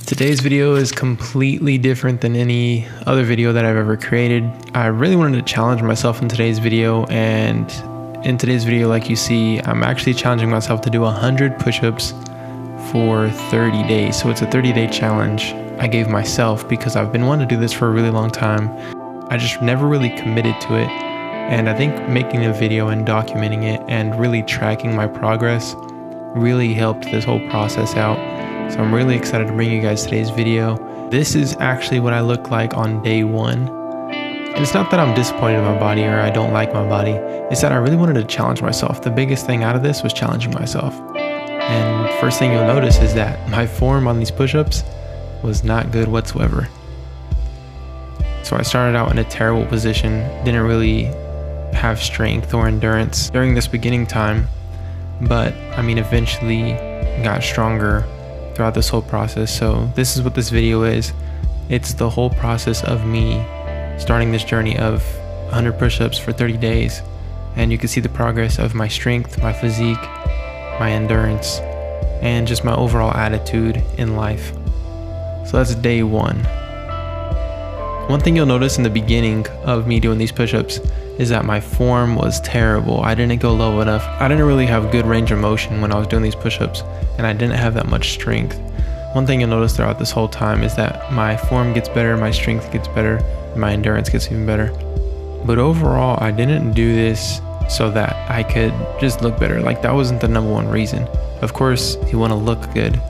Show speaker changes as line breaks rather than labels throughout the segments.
Today's video is completely different than any other video that I've ever created. I really wanted to challenge myself in today's video, and in today's video, like you see, I'm actually challenging myself to do 100 push-ups for 30 days. So it's a 30-day challenge I gave myself because I've been wanting to do this for a really long time. I just never really committed to it. And I think making a video and documenting it and really tracking my progress really helped this whole process out. So I'm really excited to bring you guys today's video. This is actually what I look like on day one. And it's not that I'm disappointed in my body or I don't like my body. It's that I really wanted to challenge myself. The biggest thing out of this was challenging myself. And first thing you'll notice is that my form on these push-ups was not good whatsoever. So I started out in a terrible position, didn't really have strength or endurance during this beginning time. But I mean, eventually got stronger throughout this whole process. So this is what this video is. It's the whole process of me starting this journey of 100 push-ups for 30 days. And you can see the progress of my strength, my physique, my endurance, and just my overall attitude in life. So that's day one. One thing you'll notice in the beginning of me doing these push-ups is that my form was terrible. I didn't go low enough. I didn't really have good range of motion when I was doing these push-ups, and I didn't have that much strength. One thing you'll notice throughout this whole time is that my form gets better, my strength gets better, and my endurance gets even better. But overall, I didn't do this so that I could just look better. Like, that wasn't the number one reason. Of course, you want to look good.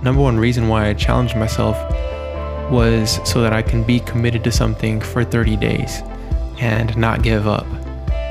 Number one reason why I challenged myself was so that I can be committed to something for 30 days and not give up,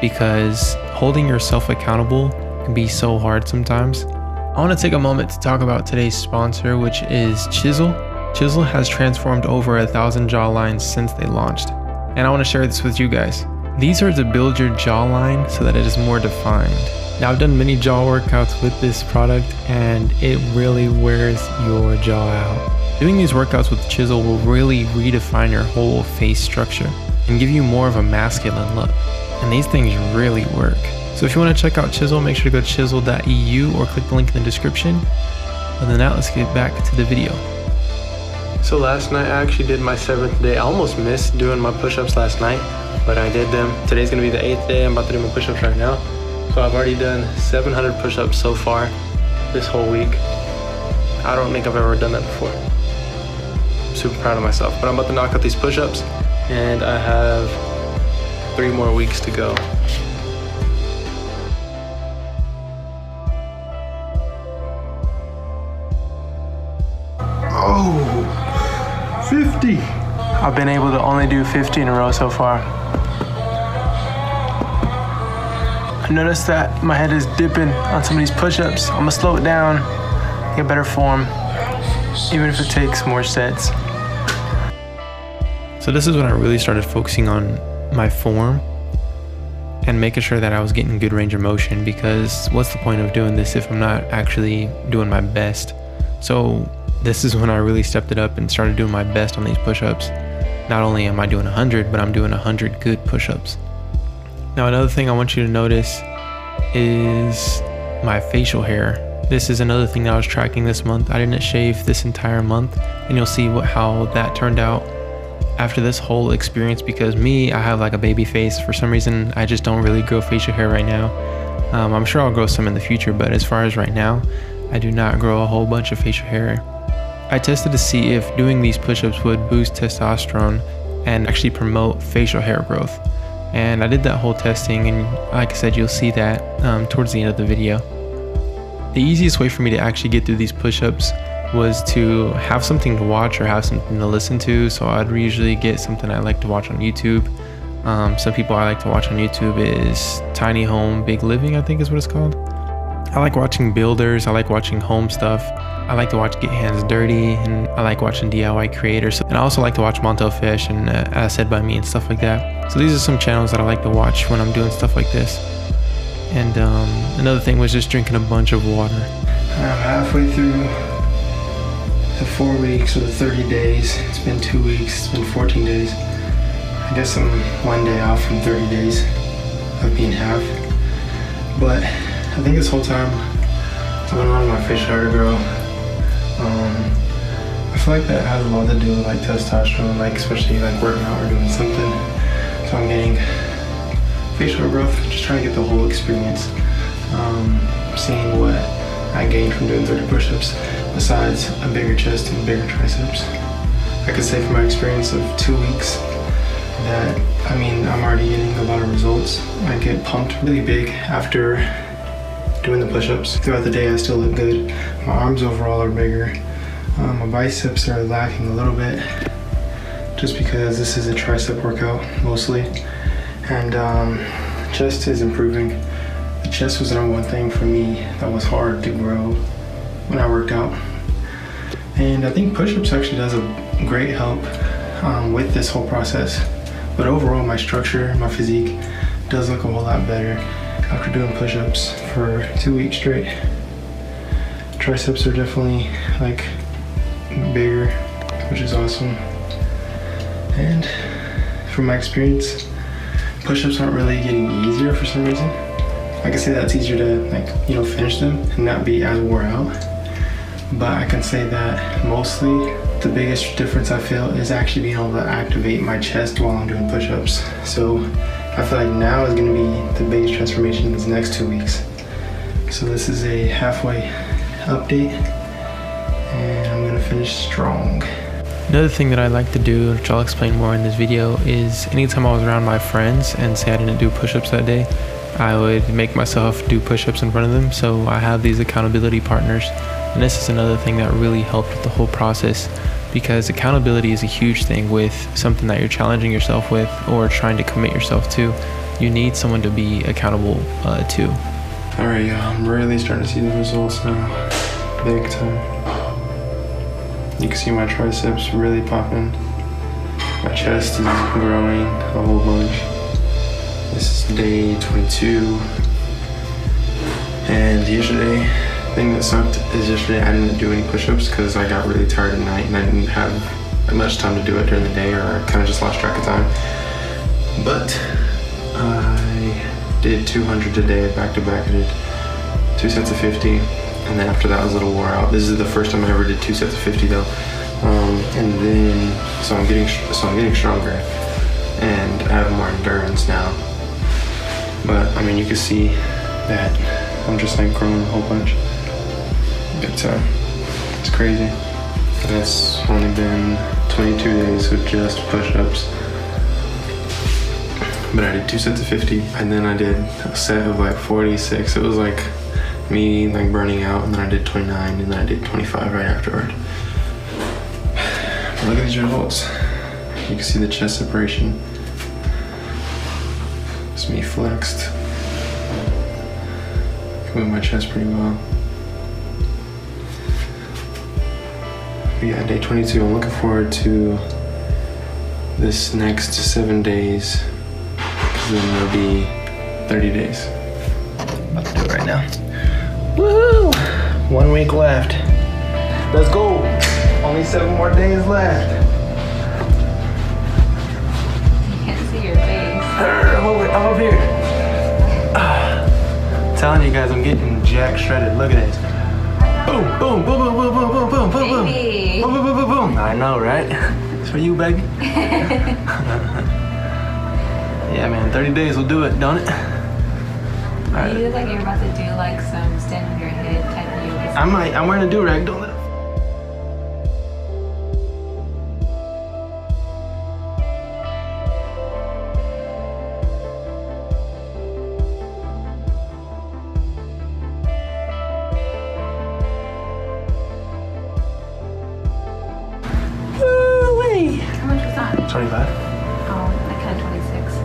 because holding yourself accountable can be so hard sometimes. I want to take a moment to talk about today's sponsor, which is Chisel. Chisel has transformed over 1,000 jawlines since they launched, and I want to share this with you guys. These are to build your jawline so that it is more defined. Now, I've done many jaw workouts with this product, and it really wears your jaw out. Doing these workouts with Chisel will really redefine your whole face structure and give you more of a masculine look. And these things really work. So if you want to check out Chisel, make sure to go to chisel.eu or click the link in the description. Other than that, let's get back to the video. So last night I actually did my 7th day. I almost missed doing my push-ups last night, but I did them. Today's gonna be the 8th day. I'm about to do my push-ups right now. So I've already done 700 push-ups so far this whole week. I don't think I've ever done that before. I'm super proud of myself, but I'm about to knock out these push-ups, and I have 3 more weeks to go.
Oh, 50.
I've been able to only do 50 in a row so far. I noticed that my head is dipping on some of these push-ups. I'm gonna slow it down, get better form, even if it takes more sets. So this is when I really started focusing on my form and making sure that I was getting good range of motion, because what's the point of doing this if I'm not actually doing my best? So this is when I really stepped it up and started doing my best on these push-ups. Not only am I doing 100, but I'm doing 100 good push-ups. Now, another thing I want you to notice is my facial hair. This is another thing that I was tracking this month. I didn't shave this entire month, and you'll see how that turned out after this whole experience, because I have like a baby face. For some reason, I just don't really grow facial hair right now. I'm sure I'll grow some in the future, but as far as right now, I do not grow a whole bunch of facial hair. I tested to see if doing these push-ups would boost testosterone and actually promote facial hair growth. And I did that whole testing, and like I said, you'll see that towards the end of the video. The easiest way for me to actually get through these push-ups was to have something to watch or have something to listen to. So I'd usually get something I like to watch on YouTube. Some people I like to watch on YouTube is Tiny Home Big Living, I think is what it's called. I like watching builders, I like watching home stuff. I like to watch Get Hands Dirty, and I like watching DIY creators. And I also like to watch Montel Fish and As Said By Me and stuff like that. So these are some channels that I like to watch when I'm doing stuff like this. And another thing was just drinking a bunch of water.
I'm halfway through the 4 weeks or the 30 days. It's been 2 weeks, it's been 14 days. I guess I'm 1 day off from 30 days of being half. But I think this whole time I've been wanting my facial hair to grow. I feel like that has a lot to do with like testosterone, like especially like working out or doing something. So I'm getting facial growth, just trying to get the whole experience. Seeing what I gained from doing 30 push-ups besides a bigger chest and bigger triceps. I could say from my experience of 2 weeks that, I'm already getting a lot of results. I get pumped really big after doing the push-ups. Throughout the day I still look good. My arms overall are bigger. My biceps are lacking a little bit just because this is a tricep workout mostly. And chest is improving. The chest was the number one thing for me that was hard to grow when I worked out. And I think push-ups actually does a great help with this whole process. But overall, my structure, my physique does look a whole lot better after doing push-ups for 2 weeks straight. Triceps are definitely like bigger, which is awesome. And from my experience, push-ups aren't really getting easier for some reason. I can say that it's easier to finish them and not be as wore out. But I can say that mostly the biggest difference I feel is actually being able to activate my chest while I'm doing push-ups. So I feel like now is gonna be the biggest transformation in these next 2 weeks. So this is a halfway update and I'm gonna finish strong.
Another thing that I like to do, which I'll explain more in this video, is anytime I was around my friends and say I didn't do push-ups that day, I would make myself do push-ups in front of them. So I have these accountability partners. And this is another thing that really helped with the whole process, because accountability is a huge thing with something that you're challenging yourself with or trying to commit yourself to. You need someone to be accountable to.
All right, y'all, I'm really starting to see the results now, big time. You can see my triceps really popping. My chest is growing a whole bunch. This is day 22. And yesterday, the thing that sucked is yesterday I didn't do any push-ups because I got really tired at night and I didn't have much time to do it during the day, or I kind of just lost track of time. But I did 200 today back to back. I did 2 sets of 50, and then after that I was a little wore out. This is the first time I ever did 2 sets of 50 though. And then so I'm getting stronger and I have more endurance now. But you can see that I'm just like growing a whole bunch. Big time. It's crazy. And it's only been 22 days of just push-ups. But I did 2 sets of 50, and then I did a set of like 46. It was like me like burning out, and then I did 29, and then I did 25 right afterward. But look at these results. You can see the chest separation. It's me flexed. I can move my chest pretty well. But yeah, day 22. I'm looking forward to this next 7 days. Then it'll be 30 days. About to do it right now. Woohoo! 1 week left. Let's go! Only 7 more days left.
You can't see your face.
I'm up here. Telling you guys, I'm getting jack shredded. Look at this. Boom, boom, boom, boom, boom, boom, boom, boom, boom, boom.
Baby.
Boom, boom, boom, boom, boom. I know, right? It's for you, baby. Yeah, man, 30 days will do it, don't it? Right.
You look like you're about to do like some stand on your head type of yoga.
I'm wearing a do-rag, don't let it. Woo-wee.
How much was that?
25.
Oh, I counted 26.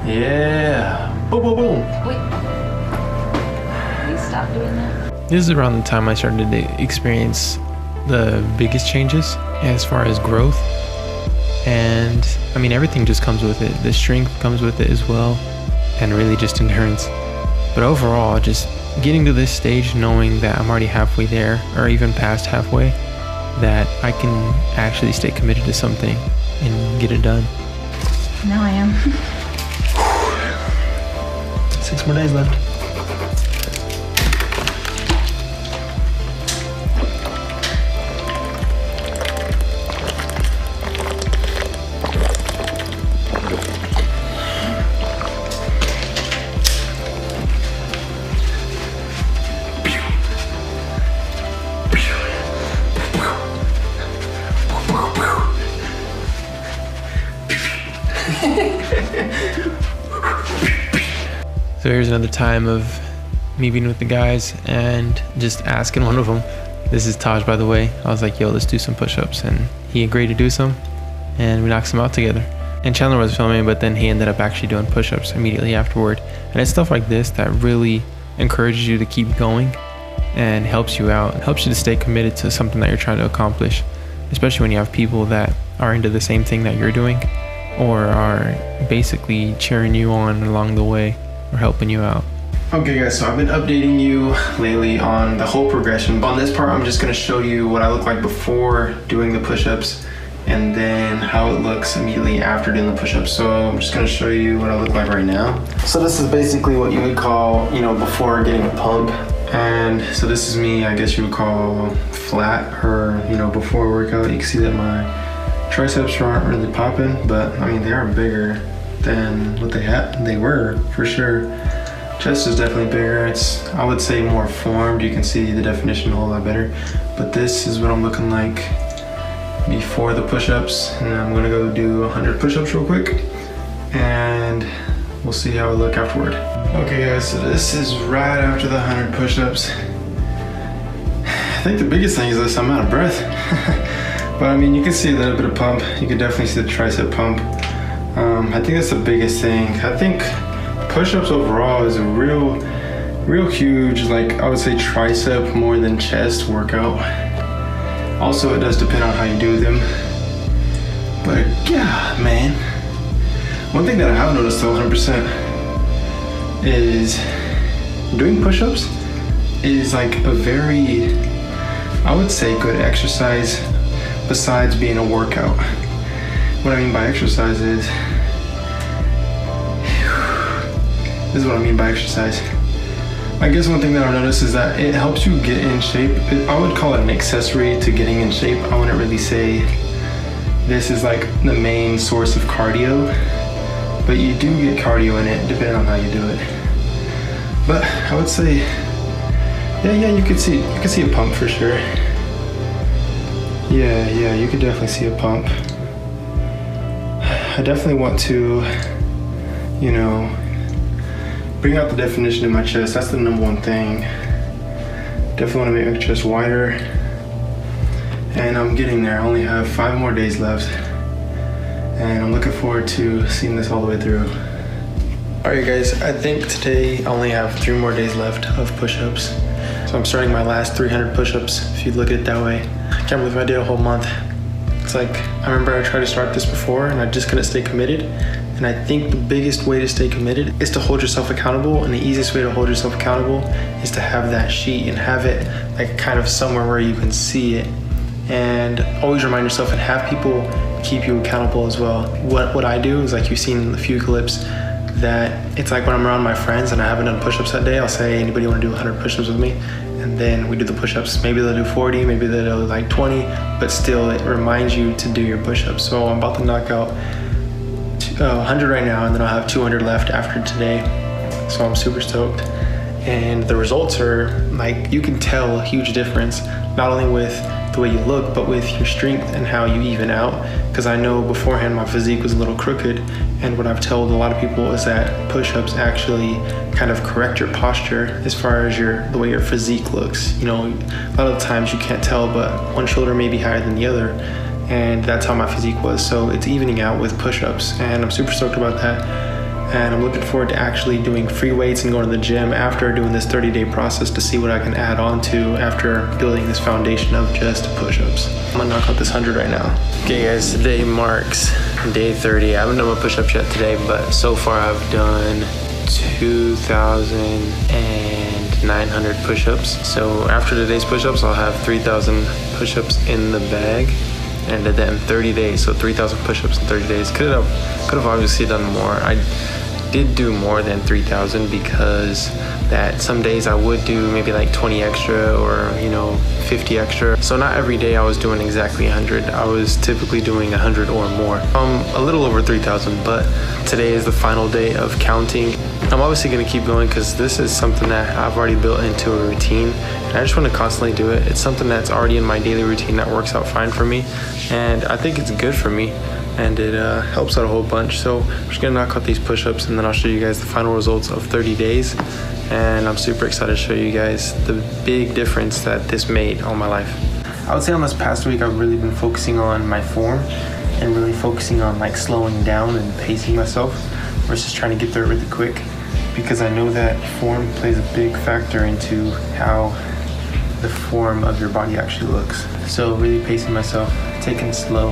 Yeah. Boom, boom, boom.
Wait. Please stop doing that.
This is around the time I started to experience the biggest changes as far as growth. And everything just comes with it. The strength comes with it as well, and really just endurance. But overall, just getting to this stage, knowing that I'm already halfway there, or even past halfway, that I can actually stay committed to something and get it done.
Now I am.
6 more days left.
So here's another time of me being with the guys and just asking one of them. This is Taj, by the way. I was like, yo, let's do some push-ups, and he agreed to do some, and we knocked some out together. And Chandler was filming, but then he ended up actually doing push-ups immediately afterward. And it's stuff like this that really encourages you to keep going and helps you out. It helps you to stay committed to something that you're trying to accomplish, especially when you have people that are into the same thing that you're doing or are basically cheering you on along the way or helping you out.
Okay guys, so I've been updating you lately on the whole progression. On this part, I'm just gonna show you what I look like before doing the push-ups and then how it looks immediately after doing the push-ups. So I'm just gonna show you what I look like right now. So this is basically what you would call, before getting a pump. And so this is me, I guess you would call flat, or before workout. You can see that my triceps aren't really popping, but I mean, they are bigger than what they were for sure. Chest is definitely bigger. It's, I would say, more formed. You can see the definition a whole lot better. But this is what I'm looking like before the push-ups. And I'm gonna go do 100 push-ups real quick, and we'll see how I look afterward. Okay guys, so this is right after the 100 push-ups. I think the biggest thing is this, I'm out of breath. But I mean, you can see a little bit of pump. You can definitely see the tricep pump. I think that's the biggest thing. I think push-ups overall is a real huge, like I would say, tricep more than chest workout. Also, it does depend on how you do them. But yeah, man. One thing that I have noticed though 100% is doing push-ups is like a very, I would say, good exercise besides being a workout. What I mean by exercise is, this is what I mean by exercise. I guess one thing that I've noticed is that it helps you get in shape. I would call it an accessory to getting in shape. I wouldn't really say this is like the main source of cardio, but you do get cardio in it depending on how you do it. But I would say, yeah, you can see a pump for sure. Yeah, you could definitely see a pump. I definitely want to, bring out the definition in my chest. That's the number one thing. Definitely want to make my chest wider. And I'm getting there. I only have 5 more days left. And I'm looking forward to seeing this all the way through. Alright guys, I think today I only have 3 more days left of push-ups. So I'm starting my last 300 push-ups, if you look at it that way. I can't believe I did a whole month. It's like, I remember I tried to start this before and I just couldn't stay committed. And I think the biggest way to stay committed is to hold yourself accountable, and the easiest way to hold yourself accountable is to have that sheet and have it like kind of somewhere where you can see it. And always remind yourself and have people keep you accountable as well. What I do is, like you've seen in a few clips, that it's like when I'm around my friends and I haven't done push-ups that day, I'll say, anybody want to do 100 push-ups with me? And then we do the push-ups. Maybe they'll do 40, maybe they'll do like 20, but still it reminds you to do your push-ups. So I'm about to knock out 100 right now, and then I'll have 200 left after today. So I'm super stoked. And the results are like, you can tell a huge difference, not only with the way you look, but with your strength and how you even out. Because I know beforehand my physique was a little crooked, and what I've told a lot of people is that push-ups actually kind of correct your posture as far as the way your physique looks. A lot of the times you can't tell, but one shoulder may be higher than the other, and that's how my physique was. So it's evening out with push-ups, and I'm super stoked about that. And I'm looking forward to actually doing free weights and going to the gym after doing this 30-day process to see what I can add on to after building this foundation of just push-ups. I'm gonna knock out this 100 right now. Okay guys, today marks day 30. I haven't done my push-ups yet today, but so far I've done 2,900 push-ups. So after today's push-ups, I'll have 3,000 push-ups in the bag. And I did that in 30 days, so 3,000 push-ups in 30 days. Could have obviously done more. I did do more than 3,000 because that some days I would do maybe like 20 extra or 50 extra. So not every day I was doing exactly 100. I was typically doing 100 or more. A little over 3,000, but today is the final day of counting. I'm obviously gonna keep going because this is something that I've already built into a routine, and I just want to constantly do it. It's something that's already in my daily routine that works out fine for me, and I think it's good for me.
and it helps out a whole bunch. So I'm just gonna knock out these push-ups, and then I'll show you guys the final results of 30 days. And I'm super excited to show you guys the big difference that this made on my life. I would say on this past week, I've really been focusing on my form and really focusing on like slowing down and pacing myself versus trying to get there really quick, because I know that form plays a big factor into how the form of your body actually looks. So really pacing myself, taking it slow,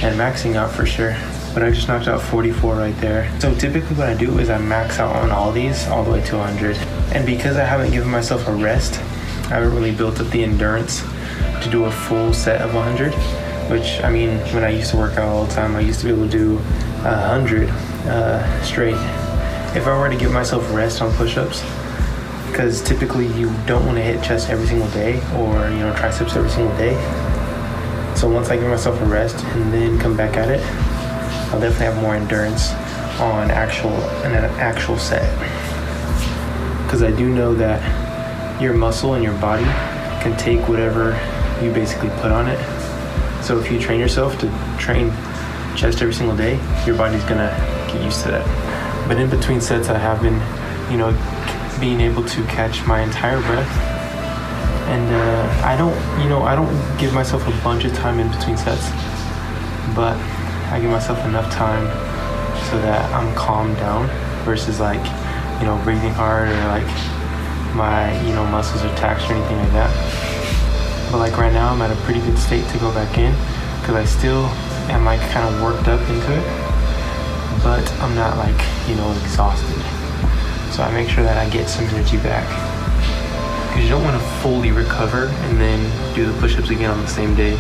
and maxing out for sure. But I just knocked out 44 right there. So typically what I do is I max out on all these all the way to 100. And because I haven't given myself a rest, I haven't really built up the endurance to do a full set of 100, which, I mean, when I used to work out all the time, I used to be able to do 100 straight. If I were to give myself a rest on push-ups, because typically you don't want to hit chest every single day or, you know, triceps every single day. So once I give myself a rest and then come back at it, I'll definitely have more endurance on an actual set. Because I do know that your muscle and your body can take whatever you basically put on it. So if you train yourself to train chest every single day, your body's gonna get used to that. But in between sets, I have been, you know, being able to catch my entire breath. And I don't give myself a bunch of time in between sets, but I give myself enough time so that I'm calmed down versus like, you know, breathing hard or like my, you know, muscles are taxed or anything like that. But like right now I'm at a pretty good state to go back in because I still am like kind of worked up into it, but I'm not like, you know, exhausted. So I make sure that I get some energy back, because you don't want to fully recover and then do the push-ups again on the same day.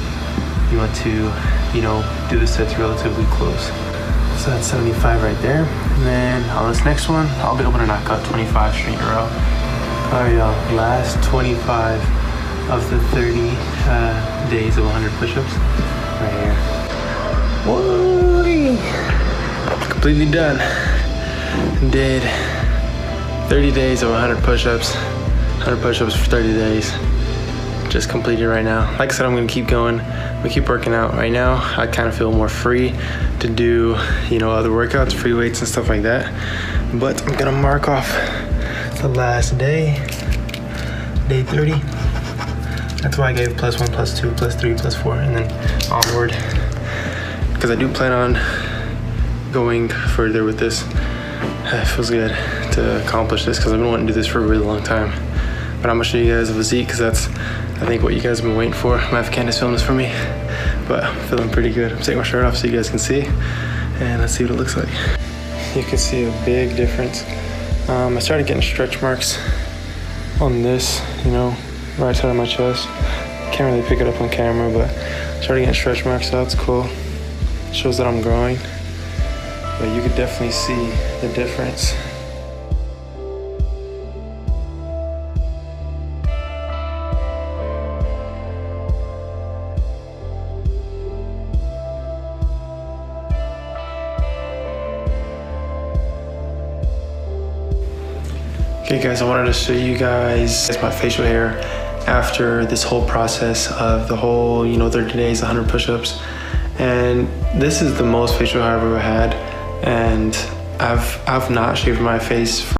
You want to, you know, do the sets relatively close. So that's 75 right there. And then on this next one, I'll be able to knock out 25 straight in a row. All right, y'all, last 25 of the 30 days of 100 push-ups right here. Whoa! Completely done. Did 30 days of 100 push-ups. 100 push-ups for 30 days. Just completed right now. Like I said, I'm gonna keep going. We keep working out. Right now, I kind of feel more free to do, you know, other workouts, free weights and stuff like that. But I'm gonna mark off the last day, day 30. That's why I gave +1, +2, +3, +4, and then onward. Because I do plan on going further with this. It feels good to accomplish this because I've been wanting to do this for a really long time. But I'm gonna show you guys a physique because that's, I think, what you guys have been waiting for. My Candace filmed this for me, but I'm feeling pretty good. I'm taking my shirt off so you guys can see, and let's see what it looks like. You can see a big difference. I started getting stretch marks on this, you know, right side of my chest. Can't really pick it up on camera, but I started getting stretch marks, so that's cool. It shows that I'm growing, but you could definitely see the difference. Okay guys, I wanted to show you guys my facial hair after this whole process of the whole, you know, 30 days, 100 push-ups. And this is the most facial hair I've ever had. And I've not shaved my face for